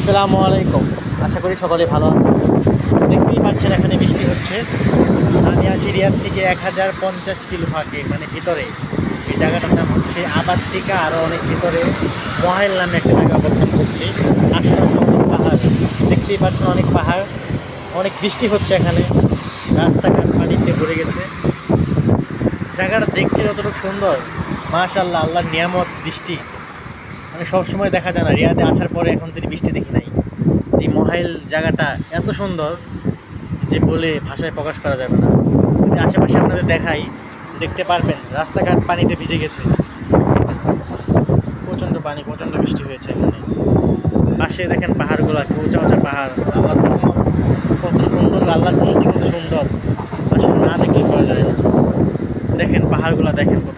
আসসালামু আলাইকুম। আশা করি সকলে ভালো আছেন। দেখতেই পাচ্ছেন এখানে বৃষ্টি হচ্ছে। আমি আছি রিয়াদ থেকে 1050 কিলো ফাঁকে, মানে ভিতরে। এই জায়গাটার নাম হচ্ছে আবাত্তিকা, আরও অনেক ভিতরে মহেল নামে একটা জায়গা অবস্থান করছে। আশেপাশে অনেক পাহাড়, দেখতেই পাচ্ছেন অনেক পাহাড়। অনেক বৃষ্টি হচ্ছে এখানে, রাস্তাঘাট পানিতে ভরে গেছে। জায়গাটা দেখতে যতটুকু সুন্দর, মাশাআল্লাহ, আল্লাহর নিয়ামত বৃষ্টি। মানে সবসময় দেখা যায় না, রিয়াদে আসার পরে এখন থেকে বৃষ্টি দেখি নাই। এই মহেল জায়গাটা এত সুন্দর যে বলে ভাষায় প্রকাশ করা যাবে না। যদি আশেপাশে আপনাদের দেখাই, দেখতে পারবেন রাস্তাঘাট পানিতে ভিজে গেছে। প্রচণ্ড পানি, প্রচণ্ড বৃষ্টি হয়েছে এখানে। পাশে দেখেন পাহাড়গুলো, উঁচা উঁচা পাহাড়। আল্লাহর রহমত, কত সুন্দর, আল্লাহর সৃষ্টি কত সুন্দর, আসলে না দেখলে করা যায় না। দেখেন পাহাড়গুলো, দেখেন কত